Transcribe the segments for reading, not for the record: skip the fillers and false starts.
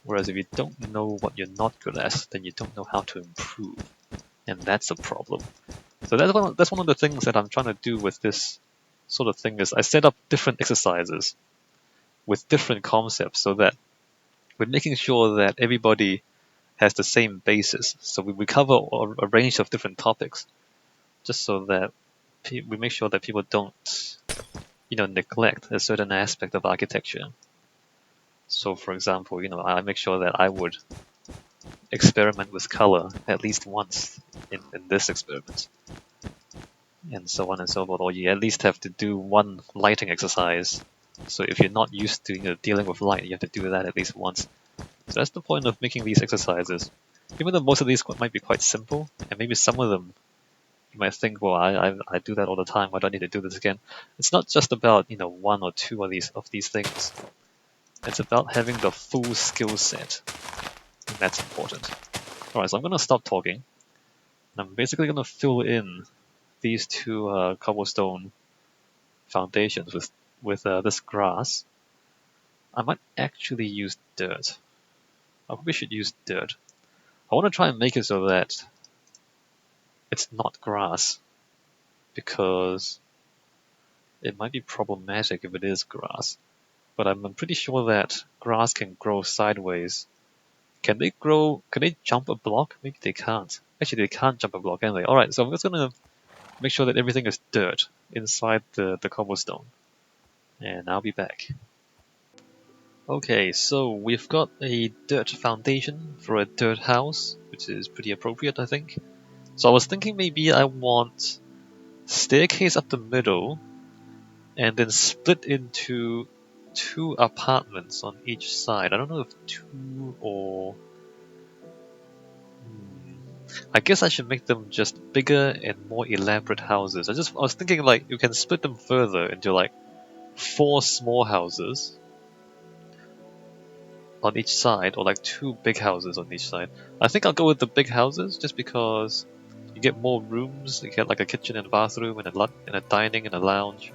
Whereas if you don't know what you're not good at, then you don't know how to improve, and that's a problem. So that's one of the things that I'm trying to do with this sort of thing is I set up different exercises with different concepts so that we're making sure that everybody has the same basis. So we cover a range of different topics just so that we make sure that people don't, neglect a certain aspect of architecture. So, for example, I make sure that I would experiment with color at least once in this experiment, and so on and so forth. Or you at least have to do one lighting exercise. So if you're not used to dealing with light, you have to do that at least once. So that's the point of making these exercises. Even though most of these might be quite simple, and maybe some of them you might think, well, I do that all the time. Why do I need to do this again? It's not just about one or two of these things. It's about having the full skill set, and that's important. All right, so I'm gonna stop talking. And I'm basically gonna fill in these two cobblestone foundations with this grass. I might actually use dirt. I probably should use dirt. I want to try and make it so that it's not grass, because it might be problematic if it is grass. But I'm pretty sure that grass can grow sideways. Can they grow? Can they jump a block? Maybe they can't. Actually, they can't jump a block, can they? Alright, so I'm just gonna make sure that everything is dirt inside the cobblestone. And I'll be back. Okay, so we've got a dirt foundation for a dirt house, which is pretty appropriate, I think. So I was thinking maybe I want staircase up the middle and then split into two apartments on each side. I don't know if two or... I guess I should make them just bigger and more elaborate houses. I was thinking like you can split them further into like 4 small houses on each side, or like 2 big houses on each side. I think I'll go with the big houses just because you get more rooms. You get like a kitchen and a bathroom and a dining and a lounge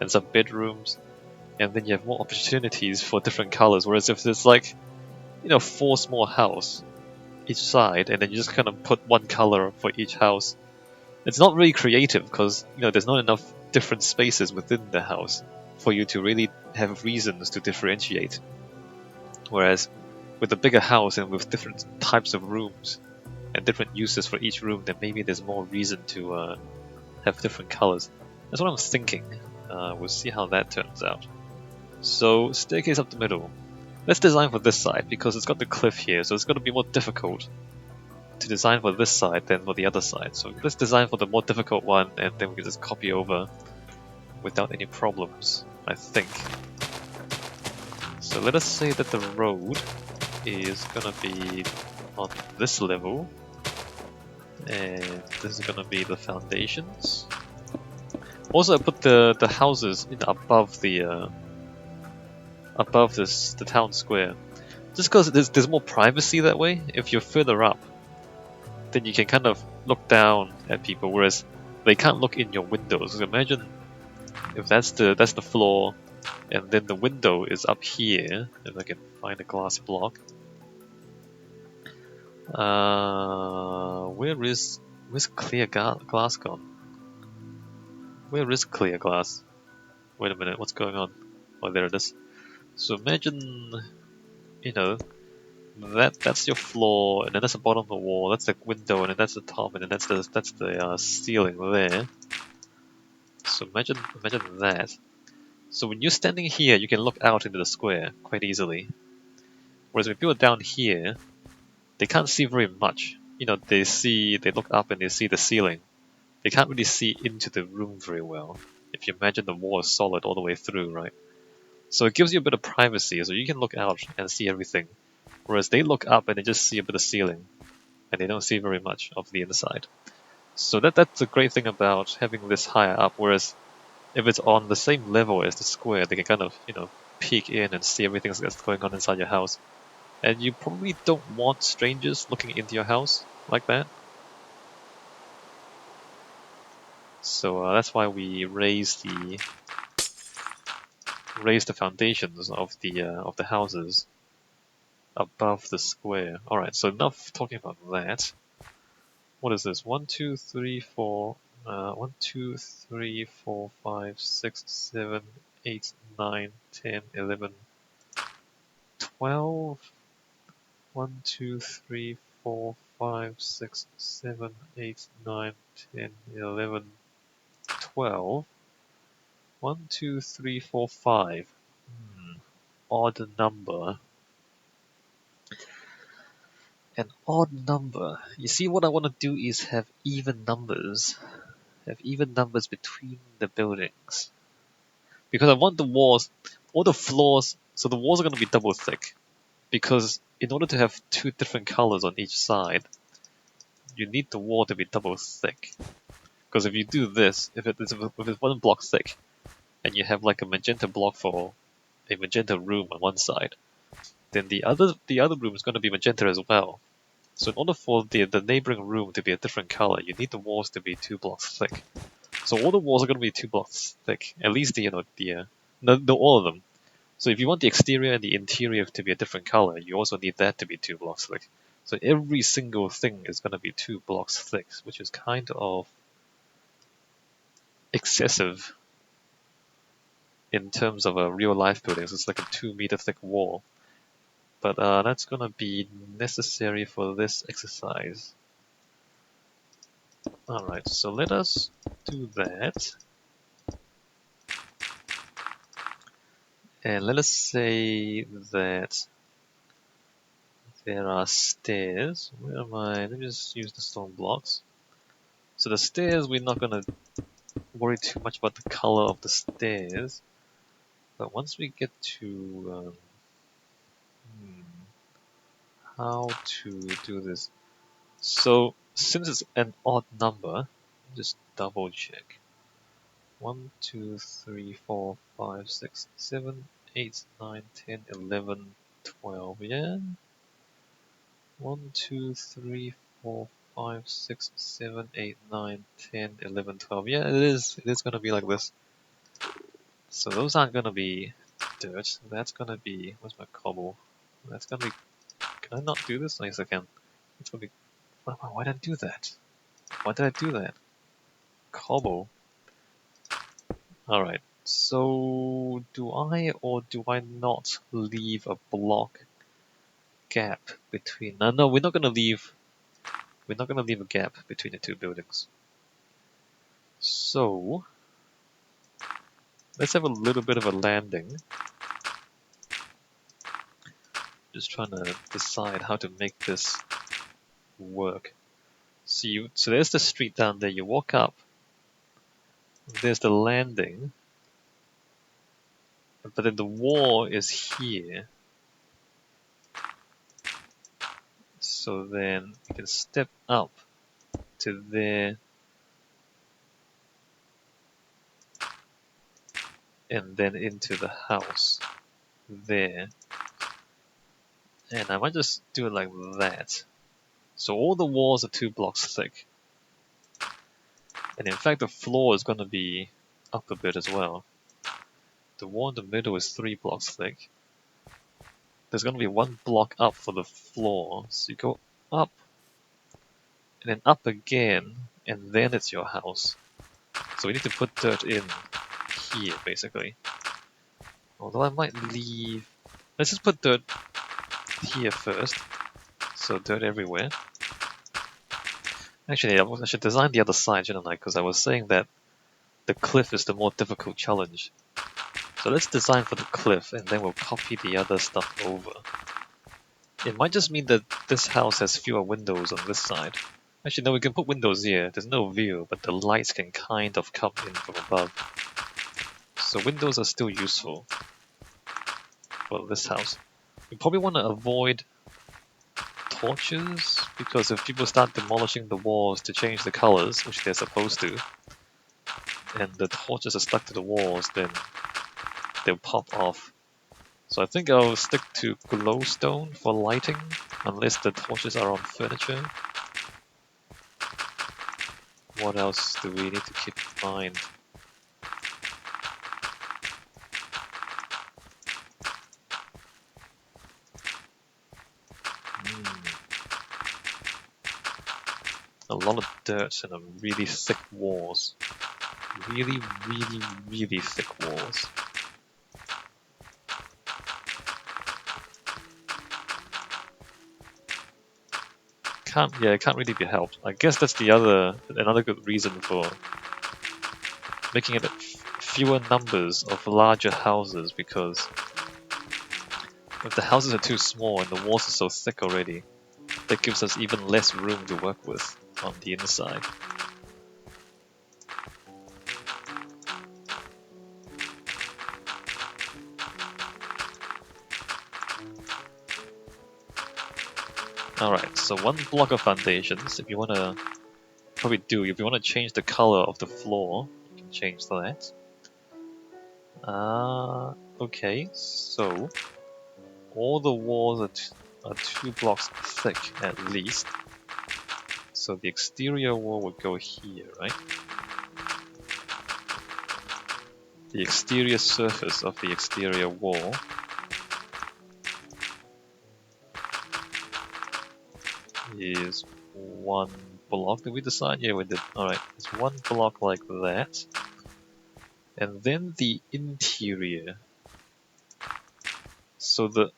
and some bedrooms, and then you have more opportunities for different colors. Whereas if there's like 4 small house each side, and then you just kind of put one color for each house, it's not really creative because there's not enough different spaces within the house for you to really have reasons to differentiate. Whereas with a bigger house and with different types of rooms and different uses for each room, then maybe there's more reason to have different colors. That's what I'm thinking. We'll see how that turns out. So, staircase up the middle. Let's design for this side because it's got the cliff here, so it's going to be more difficult to design for this side than for the other side. So let's design for the more difficult one, and then we can just copy over without any problems, I think. So let us say that the road is gonna be on this level, and this is gonna be the foundations. Also, I put the houses above the town square, just because there's more privacy that way. If you're further up, then you can kind of look down at people, whereas they can't look in your windows. So imagine if that's the floor, and then the window is up here. If I can find a glass block. Where's clear glass gone? Where is clear glass? Wait a minute, what's going on? Oh, there it is. So imagine, that's your floor, and then that's the bottom of the wall. That's the window, and then that's the top, and then that's the ceiling there. So imagine that. So when you're standing here, you can look out into the square quite easily. Whereas when people are down here, they can't see very much. They look up and they see the ceiling. They can't really see into the room very well. If you imagine the wall is solid all the way through, right? So it gives you a bit of privacy, so you can look out and see everything. Whereas they look up and they just see a bit of ceiling, and they don't see very much of the inside. So that's a great thing about having this higher up, whereas if it's on the same level as the square, they can kind of, peek in and see everything that's going on inside your house. And you probably don't want strangers looking into your house like that. So that's why we raise the foundations of the houses. above the square. Alright, so enough talking about that. What is this? 1, 2, 3, 4. 1, 2, 3, 4, 5, 6, 7, 8, 9, 10, 11, 12. 1, 2, 3, 4, 5, 6, 7, 8, 9, 10, 11, 12. 1, 2, 3, 4, 5. Odd number. An odd number. You see, what I want to do is have even numbers. Have even numbers between the buildings. Because I want the walls, all the floors, so the walls are going to be double thick. Because in order to have two different colors on each side, you need the wall to be double thick. Because if you do this, if it's 1 block thick, and you have like a magenta block for a magenta room on one side, then the other room is going to be magenta as well. So in order for the neighboring room to be a different color, you need the walls to be 2 blocks thick. So all the walls are going to be 2 blocks thick, at least no, all of them. So if you want the exterior and the interior to be a different color, you also need that to be 2 blocks thick. So every single thing is going to be 2 blocks thick, which is kind of excessive in terms of a real life building. So it's like a 2-meter thick wall. But that's going to be necessary for this exercise. Alright, so let us do that. And let us say that there are stairs. Where am I? Let me just use the stone blocks. So the stairs, we're not going to worry too much about the color of the stairs. But once we get to how to do this. So since it's an odd number, just double check. 1, 2, 3, 4, 5, 6, 7, 8, 9, 10, 11, 12, yeah? 1, 2, 3, 4, 5, 6, 7, 8, 9, 10, 11, 12. Yeah, it is gonna be like this. So those aren't gonna be dirt. That's gonna be, where's my cobble? That's gonna be, can I not do this? Yes, I can. It's gonna be, why did I do that? Why did I do that? Cobble. Alright, so do I or do I not leave a block gap between... No, we're not gonna leave a gap between the two buildings. So let's have a little bit of a landing. Just trying to decide how to make this work. So there's the street down there, you walk up, there's the landing, but then the wall is here. So then you can step up to there, and then into the house there. And I might just do it like that. So all the walls are 2 blocks thick. And in fact the floor is going to be up a bit as well. The wall in the middle is 3 blocks thick. There's going to be 1 block up for the floor. So you go up, and then up again, and then it's your house. So we need to put dirt in here, basically. Although I might leave... Let's just put dirt here first. So dirt everywhere. Actually, I should design the other side, shouldn't I? Because I was saying that the cliff is the more difficult challenge. So let's design for the cliff, and then we'll copy the other stuff over. It might just mean that this house has fewer windows on this side. Actually, no, we can put windows here. There's no view, but the lights can kind of come in from above. So windows are still useful for this house. We probably want to avoid torches, because if people start demolishing the walls to change the colors, which they're supposed to, and the torches are stuck to the walls, then they'll pop off. So I think I'll stick to glowstone for lighting, unless the torches are on furniture. What else do we need to keep in mind? a lot of dirt and a really thick walls. Really, really, really thick walls. It can't really be helped. I guess that's another good reason for making it fewer numbers of larger houses, because if the houses are too small and the walls are so thick already, that gives us even less room to work with on the inside. Alright, so one block of foundations. If you want to change the color of the floor, you can change that. Okay, so all the walls are 2 blocks thick at least. So the exterior wall would go here, right? The exterior surface of the exterior wall is 1 block. Did we decide? Yeah, we did. Alright, it's 1 block like that. And then the interior. So the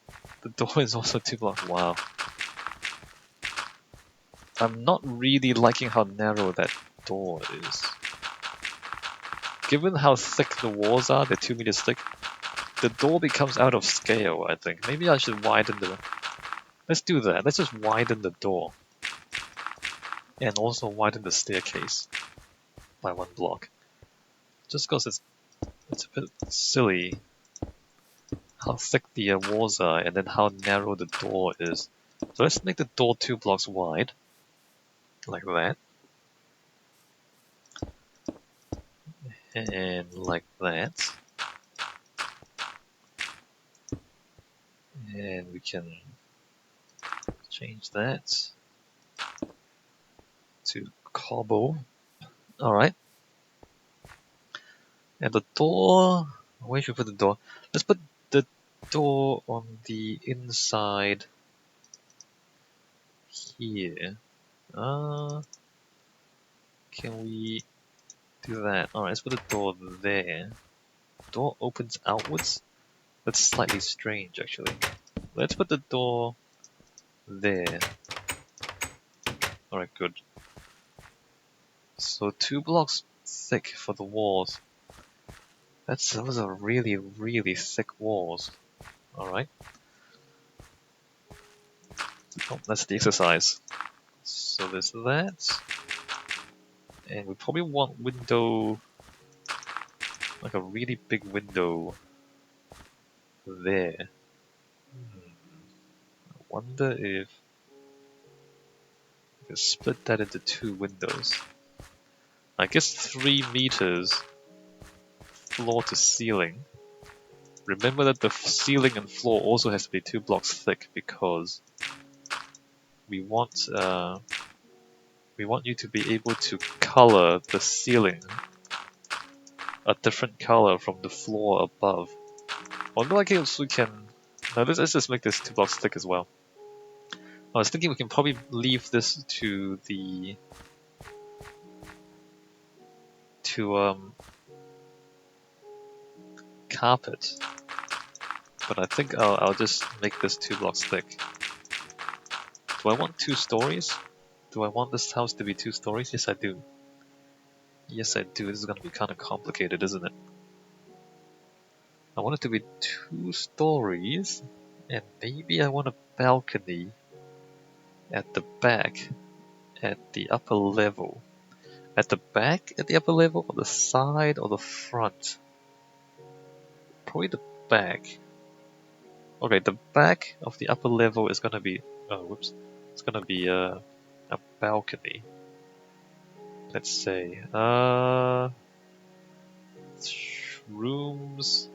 door is also 2 blocks. Wow. I'm not really liking how narrow that door is. Given how thick the walls are, they're 2 meters thick, the door becomes out of scale, I think. Maybe I should widen the... Let's do that. Let's just widen the door. And also widen the staircase by 1 block. Just because it's a bit silly how thick the walls are and then how narrow the door is. So let's make the door 2 blocks wide. Like that. And like that. And we can change that to cobble. Alright. And the door... Where should we put the door? Let's put the door on the inside here. Can we do that? Alright, let's put the door there. Door opens outwards? That's slightly strange, actually. Let's put the door there. Alright, good. So 2 blocks thick for the walls. Those are really, really thick walls. Alright. Oh, that's the exercise. So there's that. And we probably want window... like a really big window there. I wonder if we can split that into 2 windows. I guess 3 meters floor to ceiling. Remember that the ceiling and floor also has to be 2 blocks thick, because we want you to be able to color the ceiling a different color from the floor above. Although I guess we can... No, let's just make this 2 blocks thick as well. I was thinking we can probably leave this to the... carpet. But I think I'll just make this 2 blocks thick. Do I want 2 stories? Do I want this house to be 2 stories? Yes, I do. Yes, I do. This is going to be kind of complicated, isn't it? I want it to be 2 stories, and maybe I want a balcony at the back, at the upper level. At the back, at the upper level, or the side, or the front? Probably the back. Okay, the back of the upper level is gonna be... oh, whoops. It's gonna be a balcony. Let's say, rooms...